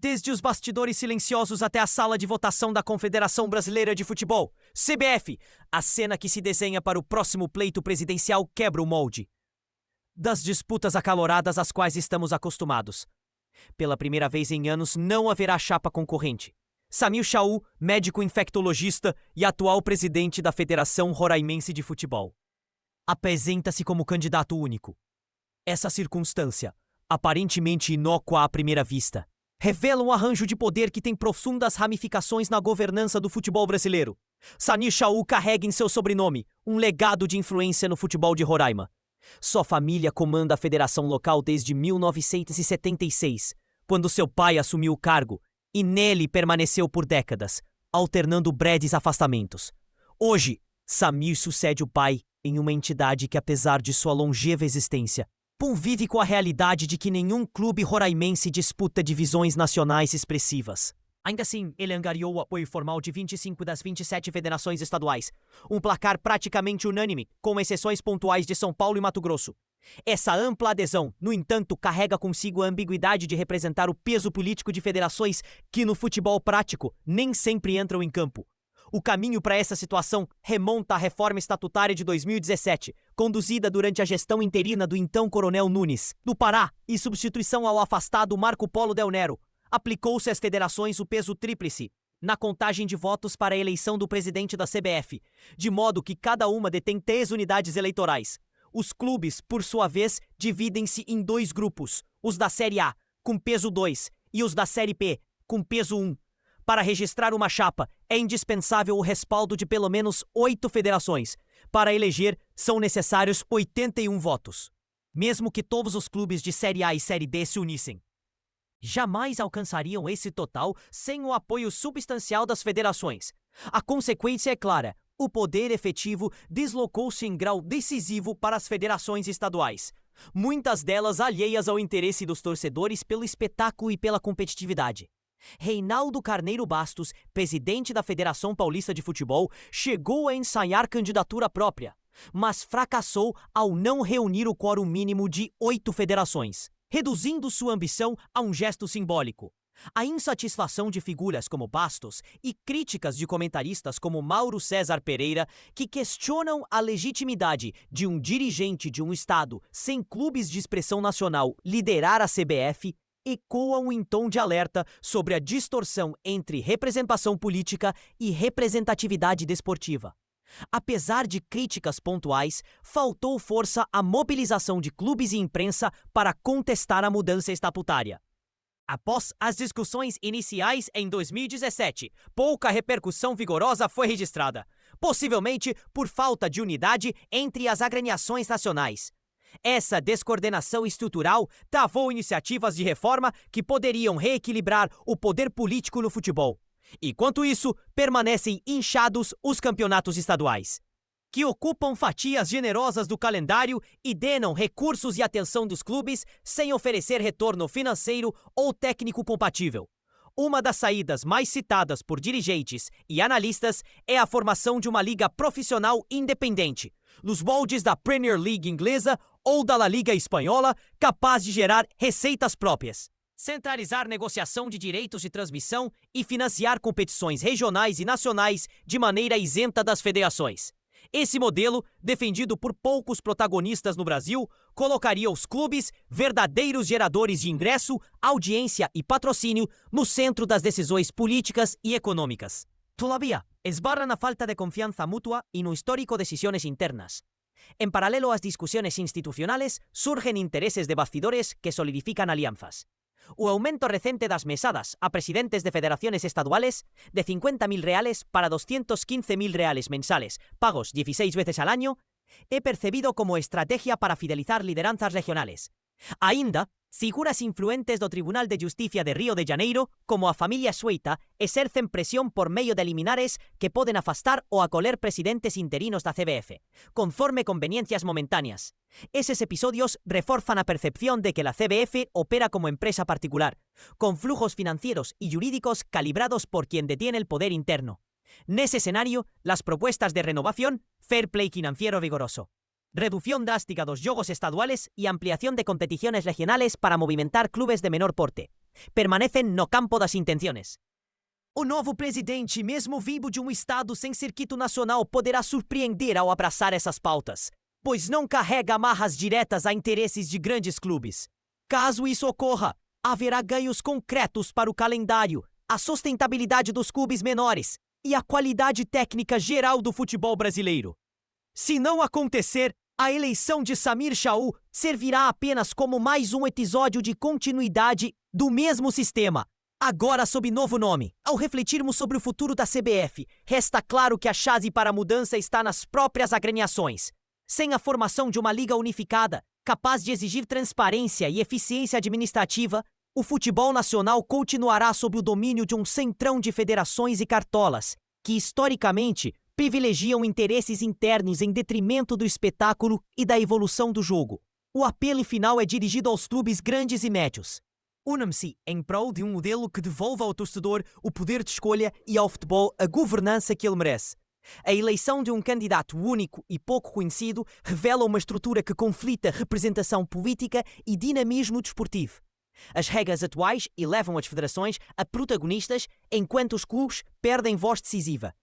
Desde os bastidores silenciosos até a sala de votação da Confederação Brasileira de Futebol, CBF, a cena que se desenha para o próximo pleito presidencial quebra o molde das disputas acaloradas às quais estamos acostumados. Pela primeira vez em anos, não haverá chapa concorrente. Samir Shaul, médico infectologista e atual presidente da Federação Roraimense de Futebol, apresenta-se como candidato único. Essa circunstância, aparentemente inócua à primeira vista, revela um arranjo de poder que tem profundas ramificações na governança do futebol brasileiro. Samir Shaul carrega em seu sobrenome um legado de influência no futebol de Roraima. Sua família comanda a federação local desde 1976, quando seu pai assumiu o cargo, e nele permaneceu por décadas, alternando breves afastamentos. Hoje, Samir sucede o pai em uma entidade que, apesar de sua longeva existência, convive com a realidade de que nenhum clube roraimense disputa divisões nacionais expressivas. Ainda assim, ele angariou o apoio formal de 25 das 27 federações estaduais, um placar praticamente unânime, com exceções pontuais de São Paulo e Mato Grosso. Essa ampla adesão, no entanto, carrega consigo a ambiguidade de representar o peso político de federações que, no futebol prático, nem sempre entram em campo. O caminho para essa situação remonta à reforma estatutária de 2017, conduzida durante a gestão interina do então Coronel Nunes, do Pará, e substituição ao afastado Marco Polo Del Nero. Aplicou-se às federações o peso tríplice na contagem de votos para a eleição do presidente da CBF, de modo que cada uma detém 3 unidades eleitorais. Os clubes, por sua vez, dividem-se em 2 grupos, os da Série A, com peso 2, e os da Série B, com peso 1. Para registrar uma chapa, é indispensável o respaldo de pelo menos 8 federações. Para eleger, são necessários 81 votos. Mesmo que todos os clubes de Série A e Série B se unissem, jamais alcançariam esse total sem o apoio substancial das federações. A consequência é clara: o poder efetivo deslocou-se em grau decisivo para as federações estaduais, muitas delas alheias ao interesse dos torcedores pelo espetáculo e pela competitividade. Reinaldo Carneiro Bastos, presidente da Federação Paulista de Futebol, chegou a ensaiar candidatura própria, mas fracassou ao não reunir o quórum mínimo de 8 federações, reduzindo sua ambição a um gesto simbólico. A insatisfação de figuras como Bastos e críticas de comentaristas como Mauro César Pereira, que questionam a legitimidade de um dirigente de um estado sem clubes de expressão nacional liderar a CBF, ecoam em tom de alerta sobre a distorção entre representação política e representatividade desportiva. Apesar de críticas pontuais, faltou força à mobilização de clubes e imprensa para contestar a mudança estatutária. Após as discussões iniciais em 2017, pouca repercussão vigorosa foi registrada, possivelmente por falta de unidade entre as agremiações nacionais. Essa descoordenação estrutural travou iniciativas de reforma que poderiam reequilibrar o poder político no futebol. Enquanto isso, permanecem inchados os campeonatos estaduais, que ocupam fatias generosas do calendário e drenam recursos e atenção dos clubes sem oferecer retorno financeiro ou técnico compatível. Uma das saídas mais citadas por dirigentes e analistas é a formação de uma liga profissional independente, nos moldes da Premier League inglesa ou da La Liga espanhola, capaz de gerar receitas próprias, centralizar negociação de direitos de transmissão e financiar competições regionais e nacionais de maneira isenta das federações. Esse modelo, defendido por poucos protagonistas no Brasil, colocaria os clubes, verdadeiros geradores de ingresso, audiência e patrocínio, no centro das decisões políticas e econômicas. Todavía, esbarra na falta de confianza mutua y no histórico decisiones internas. En paralelo a las discusiones institucionales, surgen intereses de bastidores que solidifican alianzas. O aumento recente das mesadas a presidentes de federaciones estaduales de 50.000 reales para 215.000 reales mensales, pagos 16 veces al año, é percebido como estrategia para fidelizar lideranzas regionales. Ainda, figuras influentes do Tribunal de Justicia de Río de Janeiro, como a familia Sueita, exercen presión por medio de liminares que poden afastar o acoler presidentes interinos da CBF, conforme conveniencias momentáneas. Esos episodios reforzan a percepción de que la CBF opera como empresa particular, con flujos financieros y jurídicos calibrados por quien detiene el poder interno. Nese escenario, las propuestas de renovación, fair play financiero vigoroso, reducción drástica dos jogos estaduales y ampliación de competiciones regionales para movimentar clubes de menor porte, permanecem no campo das intenções. O novo presidente, mesmo vindo de um estado sem circuito nacional, poderá surpreender ao abraçar essas pautas, pois não carrega amarras diretas a interesses de grandes clubes. Caso isso ocorra, haverá ganhos concretos para o calendário, a sustentabilidade dos clubes menores e a qualidade técnica geral do futebol brasileiro. Se não acontecer, a eleição de Samir Shaul servirá apenas como mais um episódio de continuidade do mesmo sistema, agora sob novo nome. Ao refletirmos sobre o futuro da CBF, resta claro que a chave para a mudança está nas próprias agremiações. Sem a formação de uma liga unificada, capaz de exigir transparência e eficiência administrativa, o futebol nacional continuará sob o domínio de um centrão de federações e cartolas, que historicamente privilegiam interesses internos em detrimento do espetáculo e da evolução do jogo. O apelo final é dirigido aos clubes grandes e médios. Unam-se em prol de um modelo que devolva ao torcedor o poder de escolha e ao futebol a governança que ele merece. A eleição de um candidato único e pouco conhecido revela uma estrutura que conflita representação política e dinamismo desportivo. As regras atuais elevam as federações a protagonistas enquanto os clubes perdem voz decisiva.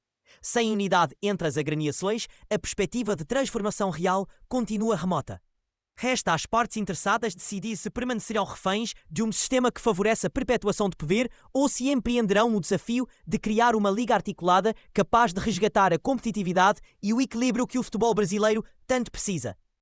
Sem unidade entre as agremiações, a perspectiva de transformação real continua remota. Resta às partes interessadas decidir se permanecerão reféns de um sistema que favorece a perpetuação de poder ou se empreenderão o desafio de criar uma liga articulada capaz de resgatar a competitividade e o equilíbrio que o futebol brasileiro tanto precisa.